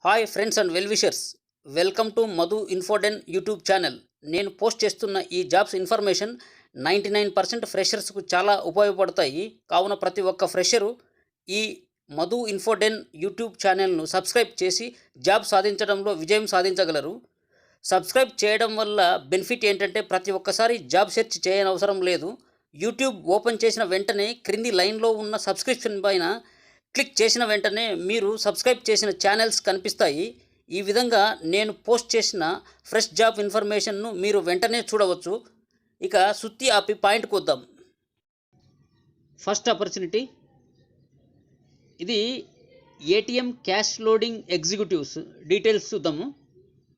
Hi friends and well wishers, welcome to Madhu Infoden YouTube channel. నేను post చేస్తున్న ఈ jobs information 99% ఫ్రెషర్స్కు చాలా ఉపయోగపడతాయి. కావున ప్రతి ఒక్క ఫ్రెషరు ఈ మధు ఇన్ఫోడెన్ యూట్యూబ్ ఛానల్ను సబ్స్క్రైబ్ చేసి జాబ్ సాధించడంలో విజయం సాధించగలరు. సబ్స్క్రైబ్ చేయడం వల్ల బెనిఫిట్ ఏంటంటే ప్రతి ఒక్కసారి జాబ్ సెర్చ్ చేయనవసరం లేదు. యూట్యూబ్ ఓపెన్ చేసిన వెంటనే క్రింది లైన్లో ఉన్న సబ్స్క్రిప్షన్ పైన క్లిక్ చేసిన వెంటనే మీరు సబ్స్క్రైబ్ చేసిన ఛానల్స్ కనిపిస్తాయి. ఈ విధంగా నేను పోస్ట్ చేసిన ఫ్రెష్ జాబ్ ఇన్ఫర్మేషన్ను మీరు వెంటనే చూడవచ్చు. ఇక సుత్తి ఆపి పాయింట్కి వద్దాం. ఫస్ట్ ఆపర్చునిటీ, ఇది ATM cash loading executives. Details చూద్దాము.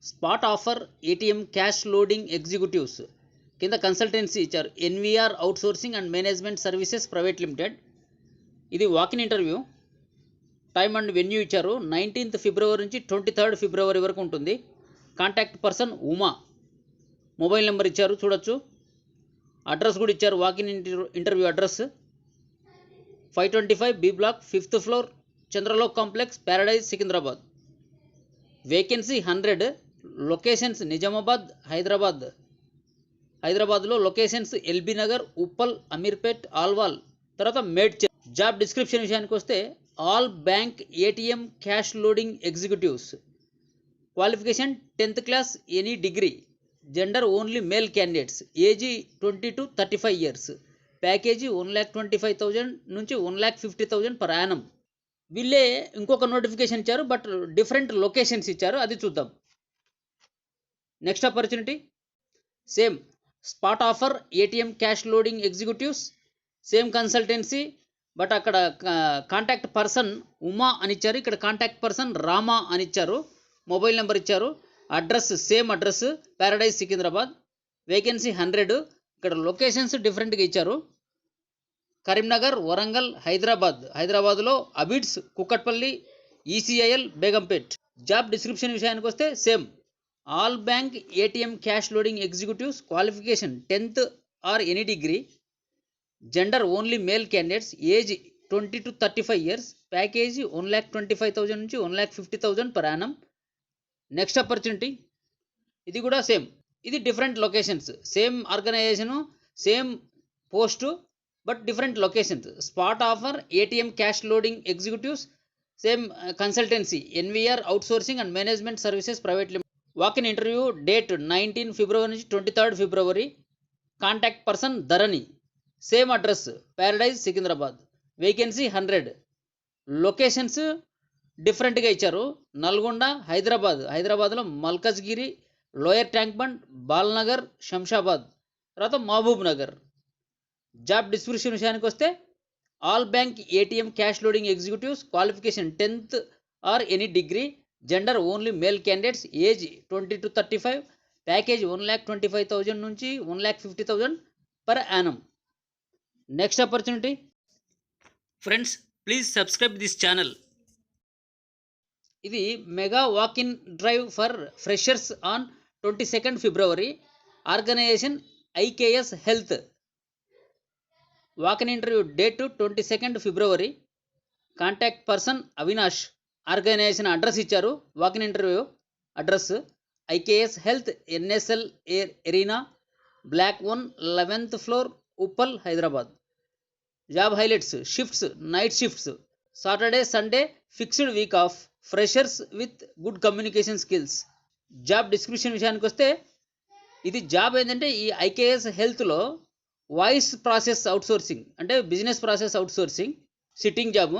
Spot offer ATM cash loading executives కింద కన్సల్టెన్సీ ఇచ్చారు. NVR outsourcing and management services private limited. ఇది walk in interview. Time and venue ఇచ్చారు. 19th ఫిబ్రవరి నుంచి 23rd ఫిబ్రవరి వరకు ఉంటుంది. Contact person Uma. Mobile number ఇచ్చారు, చూడొచ్చు. అడ్రస్ కూడా ఇచ్చారు. Walk in interview address 525 B block 5th floor, Chandralok complex, Paradise, Secunderabad. Vacancy 100. Locations Nizamabad, హైదరాబాద్లో లొకేషన్స్ ఎల్బీ నగర్, ఉప్పల్, అమీర్పేట్, ఆల్వాల్, తర్వాత మేడ్చల్. జాబ్ డిస్క్రిప్షన్ విషయానికి వస్తే all bank ATM cash loading executives. Qualification 10th class, any degree. Gender only male candidates. Age 20 to 35 years. Package 1,25,000 నుంచి 1,50,000 per Yanam. వీళ్ళే ఇంకొక notification ఇచ్చారు, but different locations ఇచ్చారు, అది చూద్దాం. Next opportunity, same spot offer ATM cash loading executives, same consultancy, but అక్కడ contact person Uma అని ఇచ్చారు, ఇక్కడ కాంటాక్ట్ పర్సన్ రామా అని ఇచ్చారు. మొబైల్ నెంబర్ ఇచ్చారు. Address same address, Paradise, Secunderabad. Vacancy 100. ఇక్కడ లొకేషన్స్ డిఫరెంట్గా ఇచ్చారు. కరీంనగర్, వరంగల్, హైదరాబాద్లో Abids, Kukatpally, ECIL, Begumpet. Job description విషయానికి వస్తే same all bank ATM cash loading executives. Qualification 10th or any degree. Gender only male candidates. Age 20 to 35 years. Package 1,25,000 నుంచి 1,50,000 per annum. Next opportunity, ఇది కూడా same. ఇది different locations. Same organisation, same post, but different locations. Spot offer ATM cash loading executives, same consultancy NVR outsourcing and management services private limited. Walk in interview date 19 ఫిబ్రవరి నుంచి 23rd ఫిబ్రవరి. Contact person Dharani. Same address, Paradise, Secunderabad. Vacancy 100. Locations డిఫరెంట్గా ఇచ్చారు. నల్గొండ, హైదరాబాద్లో Malkajgiri, lower tank bund, Balanagar, Shamshabad, తర్వాత Mahabubnagar. Job description విషయానికి వస్తే all bank ATM cash loading executives. Qualification 10th or any degree. Gender only male candidates. Age 20 to 35. Package 1,25,000 నుంచి 1,50,000 per annum. Next opportunity. Friends, please subscribe this channel. ఇది mega walk in drive for freshers on 22nd ఫిబ్రవరి. Organisation IKS health. Walk in interview date 22nd ఫిబ్రవరి. Contact person Avinash. Organisation address ఇచ్చారు. Walk in interview address IKS health, NSL arena, block 1, 11th floor, Uppal, Hyderabad. Job highlights: shifts night shifts, Saturday Sunday fixed week off, freshers with good communication skills. Job description విషయానికి వస్తే ఇది job ఏంటంటే ఈ IKS హెల్త్లో voice process outsourcing, అంటే business process outsourcing, sitting job.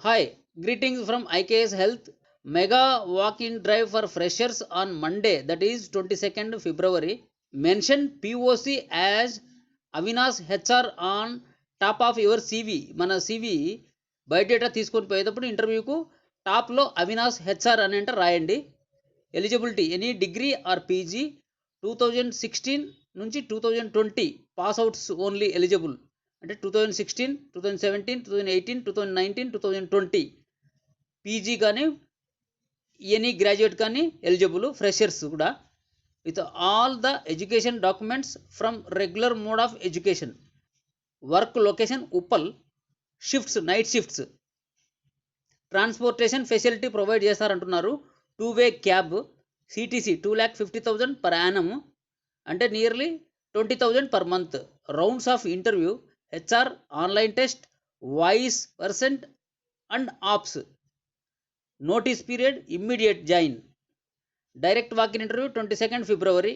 Hi, greetings from IKS health. Mega walk in drive for freshers on Monday, that is 22nd February. Mention POC as Avinash HR on top of your CV. మన CV biodata తీసుకొని పోయేటప్పుడు ఇంటర్వ్యూకు టాప్లో Avinash HR అని అంటే రాయండి. Eligibility any degree or PG. 2016 నుంచి 2020 passouts only eligible, అంటే 2016, 2017, 2018, 2019, 2020 పీజీ కానీ ఎనీ గ్రాడ్యుయేట్ కానీ ఎలిజిబుల్. ఫ్రెషర్స్ కూడా with all the education documents from regular mode of education. Work location Uppal. Shifts night shifts. Transportation facility provide చేస్తారంటున్నారు. 2-way cab, CTC 2,50,000 per annum, అంటే nearly 20,000 per month. Rounds of interview, HR, online test, voice percent and ops. Notice period immediate join. Direct walk in interview 22 February.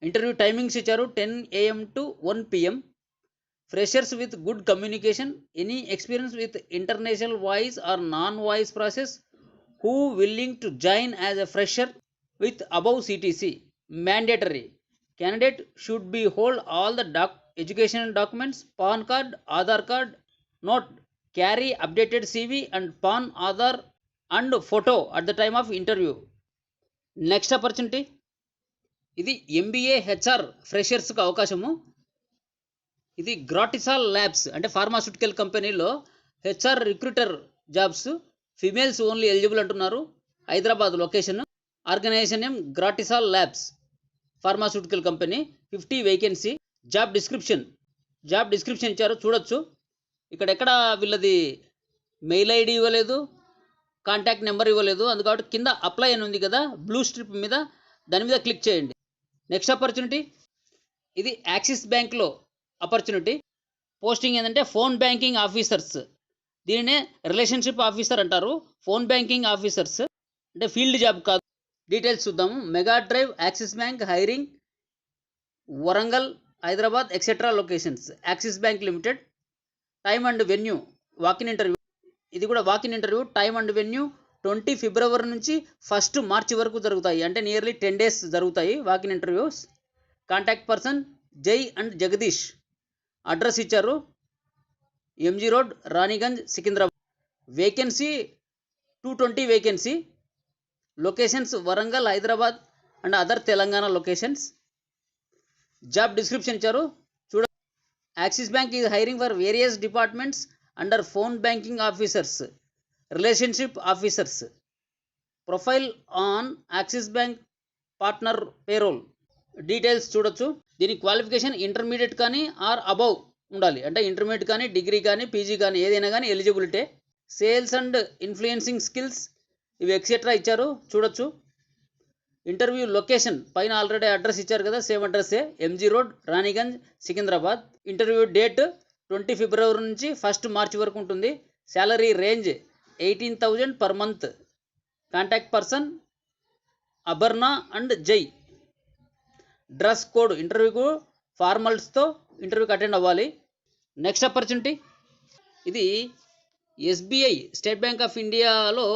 Interview timings ఇచ్చారు 10 AM to 1 PM. Freshers with good communication, any experience with international voice or non voice process, who willing to join as a fresher with above CTC. Mandatory. Candidate should be hold all the educational documents, PAN card, Aadhaar card. Note, carry updated CV and PAN, Aadhaar and photo at the time of interview. Next opportunity, ఇది MBA HR ఫ్రెషర్స్కి అవకాశము. ఇది Gratisal labs అంటే pharmaceutical కంపెనీలో HR recruiter jobs, females only eligible అంటున్నారు. Hyderabad location. Organisation name Gratisal labs pharmaceutical company. 50 vacancy. Job description ఇచ్చారు, చూడొచ్చు. ఎక్కడ వీళ్ళది మెయిల్ ఐడి ఇవ్వలేదు, కాంటాక్ట్ నెంబర్ ఇవ్వలేదు. అందుకని కింద అప్లై అని ఉంది కదా బ్లూ స్ట్రిప్ మీద, దాని మీద క్లిక్ చేయండి. నెక్స్ట్ ఆపర్చునిటీ, ఇది యాక్సిస్ బ్యాంక్లో ఆపర్చునిటీ. పోస్టింగ్ ఏంటంటే ఫోన్ బ్యాంకింగ్ ఆఫీసర్స్. దీనినే రిలేషన్షిప్ ఆఫీసర్ అంటారు. ఫోన్ బ్యాంకింగ్ ఆఫీసర్స్ అంటే ఫీల్డ్ జాబ్ కాదు. డీటెయిల్స్ చూద్దాము. Mega drive, axis bank hiring, Warangal, Hyderabad etcetera locations. Axis bank limited. Time and venue walk in interview. ఇది కూడా walk-in interview. Time and venue 20 February నుంచి 1 March వరకు జరుగుతాయి. అంటే నియర్లీ 10 days జరుగుతాయి వాకిన్ ఇంటర్వ్యూస్. కాంటాక్ట్ పర్సన్ జై అండ్ జగదీష్. అడ్రస్ ఇచ్చారు MG road, Ranigunj, Secunderabad. Vacancy 220 vacancy. Locations Warangal, Hyderabad and other Telangana locations. Job description ఇచ్చారు, చూడ. Axis bank is hiring for various departments under phone banking officers, relationship officers. Profile on axis bank partner payroll. Details చూడొచ్చు. దీని qualification intermediate కానీ are above ఉండాలి. అంటే intermediate కానీ, degree కానీ, PG కానీ ఏదైనా కానీ eligibility. Sales and influencing skills ఇవి ఎక్సెట్రా ఇచ్చారు, చూడొచ్చు. ఇంటర్వ్యూ లొకేషన్ పైన ఆల్రెడీ అడ్రస్ ఇచ్చారు కదా, సేమ్ అడ్రస్సే, MG road, Ranigunj, Secunderabad. Interview date 20 February నుంచి 1 March వరకు ఉంటుంది. Salary range 18,000 per month. Contact person Abarna and Jai. Dress code, ఇంటర్వ్యూకు ఫార్మల్స్తో ఇంటర్వ్యూకి అటెండ్ అవ్వాలి. నెక్స్ట్ ఆపర్చునిటీ, ఇది SBI స్టేట్ బ్యాంక్ ఆఫ్ ఇండియాలో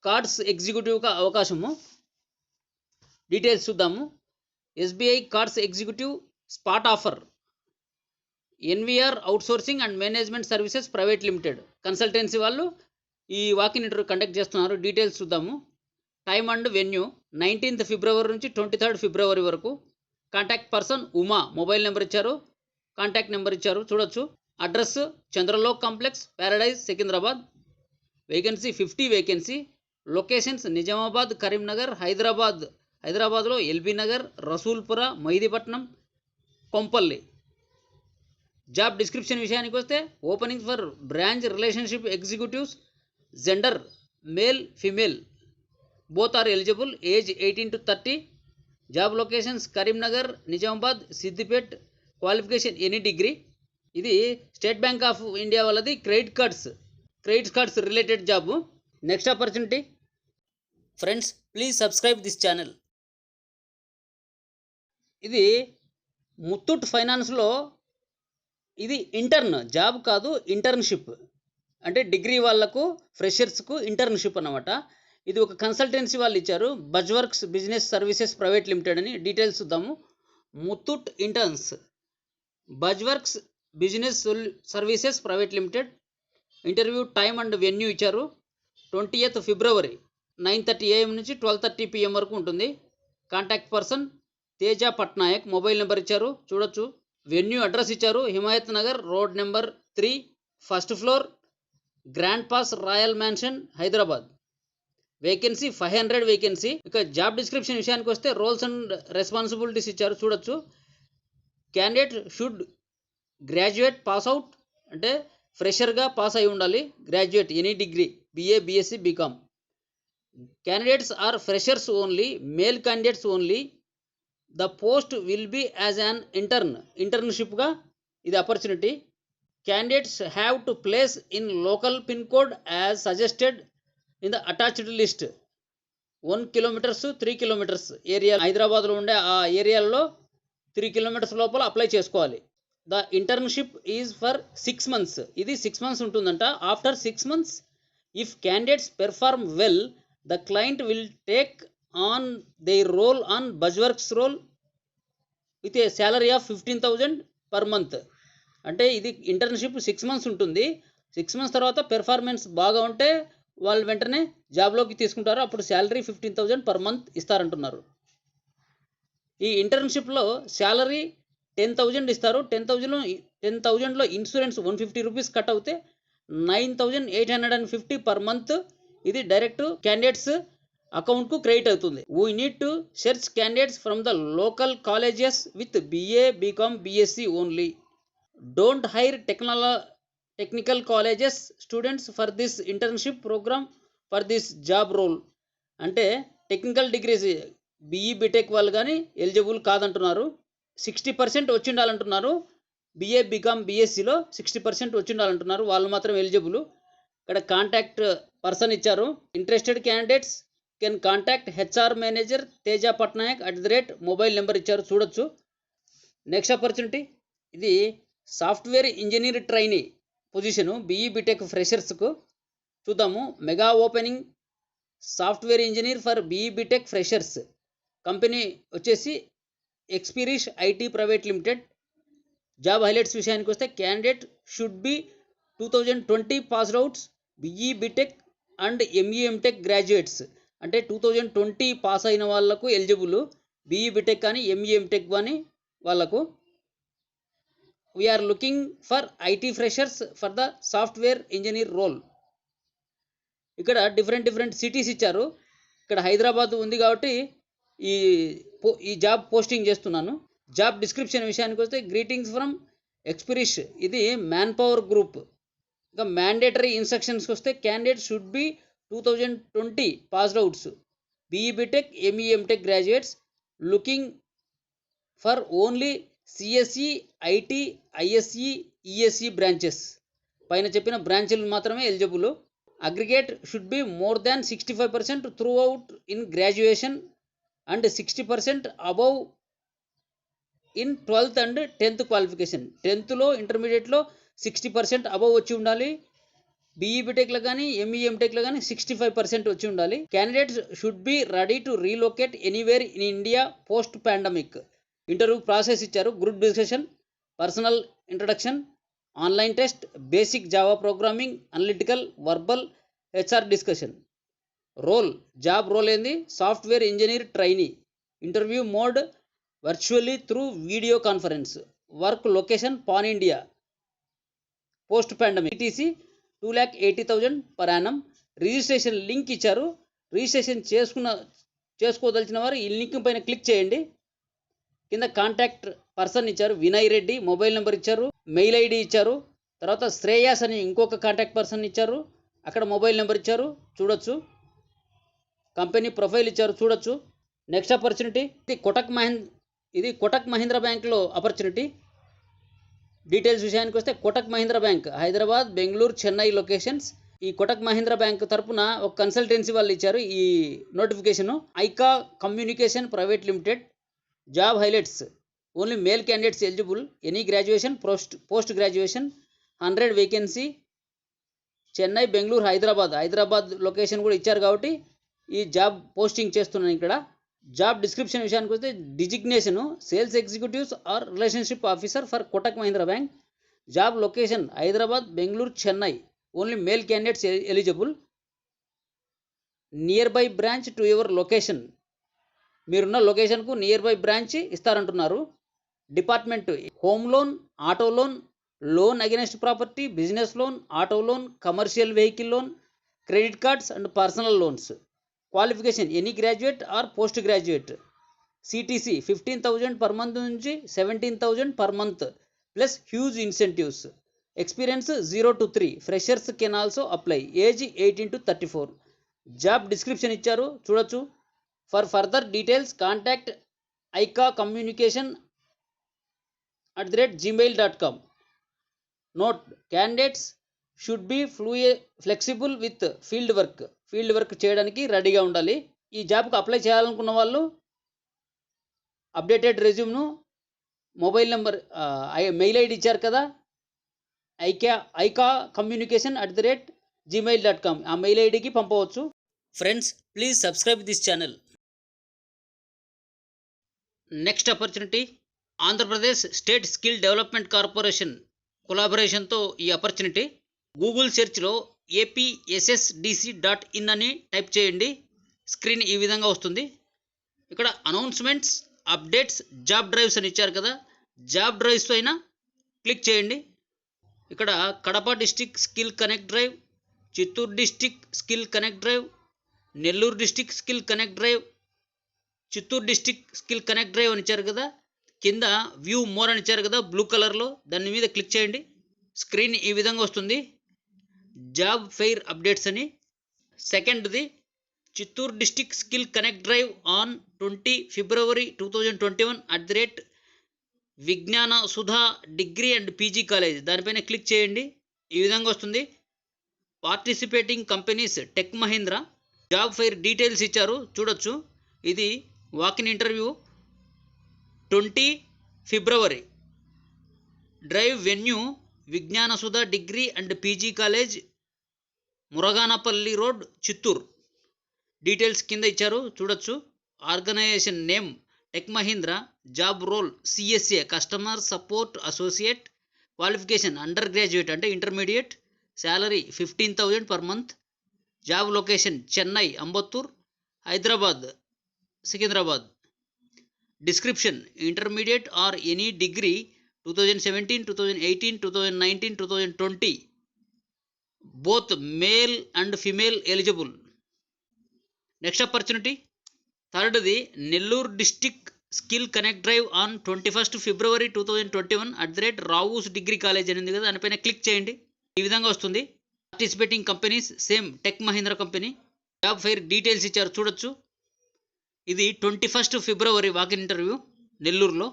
కార్డ్స్ ఎగ్జిక్యూటివ్గా అవకాశము. డీటెయిల్స్ చూద్దాము. SBI cards executive spot offer. NVR outsourcing and management services private limited consultancy వాళ్ళు ఈ వాకిన్ ఇంటర్వ్యూ కండక్ట్ చేస్తున్నారు. డీటెయిల్స్ చూద్దాము. Time and venue 19th February నుంచి 23rd February వరకు. Contact person Uma. Mobile number ఇచ్చారు, కాంటాక్ట్ నెంబర్ ఇచ్చారు, చూడొచ్చు. Address Chandralok complex, Paradise, Secunderabad. Vacancy 50 vacancy. Locations Nizamabad, Karimnagar, హైదరాబాద్లో LB Nagar, Rasoolpura, Mehdipatnam, Kompally. Job description విషయానికి వస్తే openings for branch relationship executives. Gender male, female both are eligible. Age 18 to 30. Job locations Karimnagar, Nizamabad, Siddipet. Qualification any degree. ఇది state bank of India వాళ్ళది credit cards related job. Next opportunity. Friends, please subscribe this channel. ఇది ముత్తూట్ ఫైనాన్స్లో, ఇది intern job కాదు, internship. అంటే degree వాళ్ళకు, ఫ్రెషర్స్కు internship అన్నమాట. ఇది ఒక కన్సల్టెన్సీ వాళ్ళు ఇచ్చారు, Buzzworks business services private limited అని. డీటెయిల్స్ చూద్దాము. Muthoot interns, Buzzworks business services private limited. Interview time and venue ఇచ్చారు 20th February 9:30 AM నుంచి 12:30 PM వరకు ఉంటుంది. Contact person Teja Patnaik. Mobile number ఇచ్చారు, చూడొచ్చు. వెన్యూ అడ్రస్ ఇచ్చారు Himayat Nagar, road number 3, 1st floor, grand pass royal mansion, Hyderabad. Vacancy 500 vacancy. ఇక job description విషయానికి వస్తే రోల్స్ అండ్ రెస్పాన్సిబిలిటీస్ ఇచ్చారు, చూడొచ్చు. Candidate should graduate pass out, అంటే ఫ్రెషర్గా పాస్ అయి ఉండాలి. Graduate any degree, BA, BSc, BCom. Candidates are freshers only, male candidates only. The post will be as an internship ga ఇది opportunity. Candidates have to place in local pin code as suggested in the attached list. 1 kilometers 3 kilometers area హైదరాబాద్లో ఉండే ఆ ఏరియాలో 3 kilometers లోపల apply చేసుకోవాలి. The internship is for 6 months. ఇది 6 months ఉంటుందంట. After 6 months if candidates perform well the client will take on their role on Buzzworks role with a salary of 15,000 per month. అంటే ఇది ఇంటర్న్షిప్ 6 months ఉంటుంది. 6 months తర్వాత performance బాగా ఉంటే వాళ్ళు వెంటనే జాబ్లోకి తీసుకుంటారు. అప్పుడు శాలరీ 15,000 per month ఇస్తారంటున్నారు. ఈ ఇంటర్న్షిప్లో శాలరీ 10,000 ఇస్తారు. 10,000లో ఇన్సూరెన్స్ 150 రూపీస్ కట్ అవుతే 9,850 per month ఇది డైరెక్ట్ క్యాండిడేట్స్ అకౌంట్కు క్రెడిట్ అవుతుంది. We need to search candidates from the local colleges with BA BCom BSc only. Don't hire technical colleges students for this internship programme for this job role. అంటే technical degrees BE BTech వాళ్ళు కానీ eligible కాదంటున్నారు. 60% వచ్చి ఉండాలంటున్నారు. BA BCom BScలో 60% వచ్చి ఉండాలంటున్నారు. వాళ్ళు మాత్రం eligible. ఇక్కడ contact person ఇచ్చారు. Interested candidates can contact HR manager Teja Patnaik @mobile number ఇచ్చారు, చూడొచ్చు. నెక్స్ట్ ఆపర్చునిటీ ఇది software engineer trainee position BE BTech ఫ్రెషర్స్కు. చూద్దాము. Mega opening software engineer for BE BTech freshers. Company వచ్చేసి ఎక్స్పీరిష్ IT private limited. Job highlights విషయానికి వస్తే candidate should be 2020 passed outs BE BTech and ME MTech graduates. అంటే 2020 pass అయిన వాళ్ళకు eligible. BE BTech కానీ ME MTech కానీ వాళ్ళకు. We're looking for IT freshers for the software engineer role. ఇక్కడ different cities ఇచ్చారు. ఇక్కడ హైదరాబాద్ ఉంది కాబట్టి ఈ జాబ్ పోస్టింగ్ చేస్తున్నాను. జాబ్ డిస్క్రిప్షన్ విషయానికి వస్తే గ్రీటింగ్స్ ఫ్రమ్ ఎక్స్పీరిష్ ఇది మ్యాన్ పవర్ గ్రూప్. ఇంకా మ్యాండేటరీ ఇన్స్ట్రక్షన్స్కి వస్తే candidate should be 2020 passed outs BE BTech ME MTech graduates looking for only CSE IT ISE ESE branches. పైన చెప్పిన బ్రాంచ్లు మాత్రమే eligible. Aggregate should be more than 65% through out in graduation and 60% above in 12th and 10th qualification. 10thలో ఇంటర్మీడియట్లో 60% above వచ్చి ఉండాలి. BE BTechలో కానీ ME MTechలో కానీ 65% వచ్చి ఉండాలి. Candidates should be ready to relocate anywhere in India post pandemic. Interview process ఇచ్చారు. Group discussion, personal introduction, online test, basic Java programming, analytical, verbal, HR discussion. Role job role ఏంది? Software engineer trainee. Interview mode virtually through video conference. Work location pan India. Post pandemic. TC 2,80,000 per annum. Registration link ఇచ్చారు. Registration చేసుకోదలిచిన వారు ఈ link పైన click చేయండి. కింద contact person ఇచ్చారు, Vinay Reddy. Mobile number ఇచ్చారు, మెయిల్ ID ఇచ్చారు. తర్వాత శ్రేయాస్ అని ఇంకొక కాంటాక్ట్ పర్సన్ ఇచ్చారు. అక్కడ మొబైల్ నెంబర్ ఇచ్చారు, చూడొచ్చు. కంపెనీ ప్రొఫైల్ ఇచ్చారు, చూడొచ్చు. నెక్స్ట్ ఆపర్చునిటీ ఇది కోటక్ మహీంద్రా బ్యాంక్లో ఆపర్చునిటీ. డీటెయిల్స్ విషయానికి వస్తే కోటక్ మహీంద్రా బ్యాంక్ హైదరాబాద్, బెంగళూరు, చెన్నై లొకేషన్స్. ఈ కోటక్ మహీంద్రా బ్యాంక్ తరపున ఒక కన్సల్టెన్సీ వాళ్ళు ఇచ్చారు ఈ notification. Aika communication private limited. Job highlights only male candidates eligible. Any graduation, post graduation. 100 vacancy. Chennai, Bengaluru, Hyderabad location కూడా ఇచ్చారు కాబట్టి ఈ జాబ్ పోస్టింగ్ చేస్తున్నాను ఇక్కడ. జాబ్ డిస్క్రిప్షన్ విషయానికి వస్తే designation sales executives or relationship officer for Kotak Mahindra bank. Job location Hyderabad, Bengaluru, Chennai. Only male candidates eligible. Nearby branch to your location. మీరున్న లొకేషన్కు నియర్ బై బ్రాంచ్ ఇస్తారంటున్నారు. Department home loan, auto loan, loan against property, business loan, auto loan, commercial vehicle loan, credit cards and personal loans. Qualification any graduate or post graduate. CTC 15,000 per month నుంచి 17,000 per month plus huge incentives. Experience 0 to 3. Freshers can also apply. Age 18 to 34. Job description ఇచ్చారు చూడొచ్చు. For further details contact ఐకా communication @gmail.com. Note, candidates should be flexible with field work చేయడానికి రెడీగా ఉండాలి. ఈ జాబ్కు apply చేయాలనుకున్న వాళ్ళు updated రెజ్యూమ్ను, mobile number, mail ID ఇచ్చారు కదా, ఐకా కమ్యూనికేషన్ @gmail.com, ఆ మెయిల్ ఐడికి పంపవచ్చు. Friends, please subscribe this channel. Next opportunity, Andhra Pradesh state skill development corporation కొలాబరేషన్తో ఈ ఆపర్చునిటీ. గూగుల్ సెర్చ్లో apssdc.in అని టైప్ చేయండి. స్క్రీన్ ఈ విధంగా వస్తుంది. ఇక్కడ అనౌన్స్మెంట్స్, అప్డేట్స్, జాబ్ డ్రైవ్స్ అని ఇచ్చారు కదా, జాబ్ డ్రైవ్స్ పైన క్లిక్ చేయండి. ఇక్కడ Kadapa district skill connect drive, Chittoor district skill connect drive, Nellore district skill connect drive, Chittoor district skill connect drive అని ఇచ్చారు కదా, కింద వ్యూ మోర్ అని ఇచ్చారు కదా బ్లూ కలర్లో, దాని మీద క్లిక్ చేయండి. స్క్రీన్ ఈ విధంగా వస్తుంది. జాబ్ ఫెయిర్ అప్డేట్స్ అని. సెకండ్ది, Chittoor district skill connect drive on 20 February 2021 Vignana Sudha degree and PG college, దానిపైన క్లిక్ చేయండి. ఈ విధంగా వస్తుంది. Participating companies tech Mahindra. Job fair details ఇచ్చారు చూడొచ్చు. ఇది walk in interview 20 February. Drive venue Vignana Sudha degree and PG college, Muraganapalli road, Chittoor. Details కింద ఇచ్చారు చూడొచ్చు. Organisation name tech Mahindra. Job role CSA customer support associate. Qualification under graduate అంటే intermediate. Salary 15,000 per month. Job location Chennai, Ambattur, Hyderabad, Secunderabad. Description intermediate or any degree 2017, 2018, 2019, 2020, both male and female eligible. Next opportunity, థర్డ్ది, Nellore district skill connect drive on 21 February 2021 Rao's degree college అని ఉంది కదా, దానిపైన click చేయండి. ఈ విధంగా వస్తుంది. Participating companies same tech Mahindra company. Job fair details ఇచ్చారు చూడొచ్చు. ఇది 21 ఫిబ్రవరి వాకిన్ ఇంటర్వ్యూ నెల్లూరులో.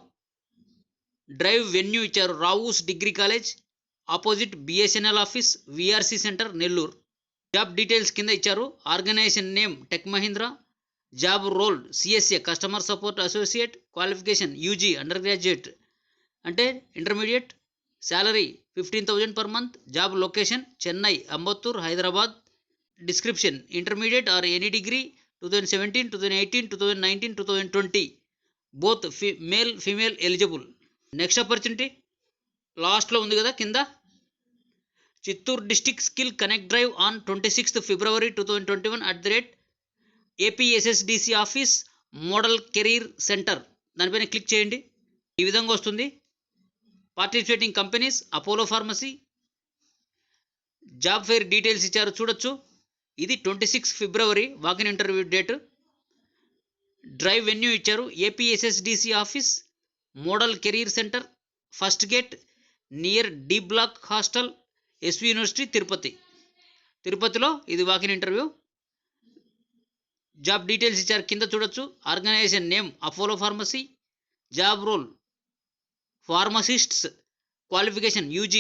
డ్రైవ్ వెన్యూ ఇచ్చారు Rao's degree college, opposite BSNL office, VRC centre, Nellore. Job details కింద ఇచ్చారు. Organisation name tech Mahindra. Job role CSA customer support associate. Qualification UG under graduate అంటే intermediate. Salary 15,000 per month. Job location Chennai, Ambattur, Hyderabad. Description intermediate or any degree 2017, 2018, 2019, 2020, both male female eligible. Next opportunity లాస్ట్లో ఉంది కదా కింద, Chittoor district skill connect drive on 26 February 2021 APSSDC office, model career centre, దానిపైన click చేయండి. ఈ విధంగా వస్తుంది. Participating companies Apollo pharmacy. Job fair details ఇచ్చారు చూడొచ్చు. ఇది 26 February walk in interview date. Drive venue ఇచ్చారు APSSDC office, model career centre, first gate, near D block hostel, SV university, తిరుపతిలో ఇది వాకిన్ ఇంటర్వ్యూ. జాబ్ డీటెయిల్స్ ఇచ్చారు కింద చూడొచ్చు. Organisation name Apollo pharmacy. Job role pharmacists. Qualification UG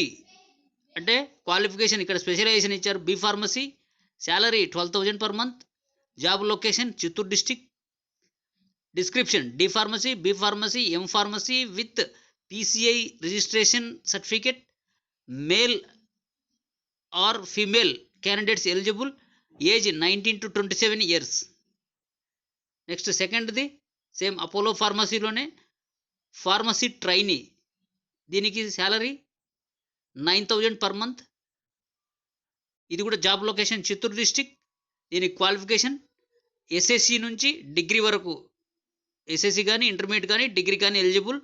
అంటే qualification ఇక్కడ specialisation ఇచ్చారు B pharmacy. Salary 12,000 per month. Job location Chittoor district. Description D pharmacy, B pharmacy, M pharmacy with PCI registration certificate. Male or female candidates eligible. Age 19 to 27 years. Next సెకండ్ది same Apollo ఫార్మసీలోనే pharmacy trainee. దీనికి salary 9,000 per month. ఇది కూడా job location Chittoor district. దీనికి qualification SSC నుంచి degree వరకు, SSC కానీ intermediate కానీ డిగ్రీ కానీ eligible.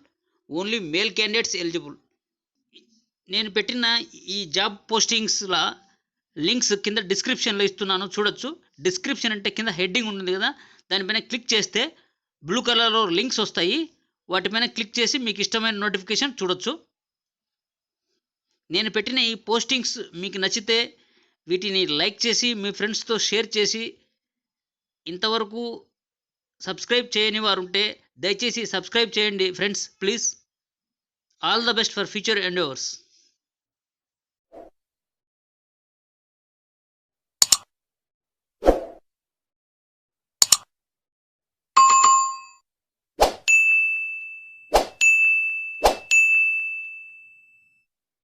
Only male candidates eligible. నేను పెట్టిన ఈ జాబ్ పోస్టింగ్స్ల లింక్స్ కింద డిస్క్రిప్షన్లో ఇస్తున్నాను చూడొచ్చు. డిస్క్రిప్షన్ అంటే కింద హెడ్డింగ్ ఉంటుంది కదా, దానిపైన క్లిక్ చేస్తే బ్లూ కలర్లో లింక్స్ వస్తాయి. వాటిపైన క్లిక్ చేసి మీకు ఇష్టమైన నోటిఫికేషన్ చూడొచ్చు. నేను పెట్టిన ఈ పోస్టింగ్స్ మీకు నచ్చితే వీటిని లైక్ చేసి మీ ఫ్రెండ్స్తో షేర్ చేసి ఇంతవరకు సబ్స్క్రైబ్ చేయని వారు ఉంటే దయచేసి సబ్స్క్రైబ్ చేయండి friends please. All the best for future ఎండోవర్స్.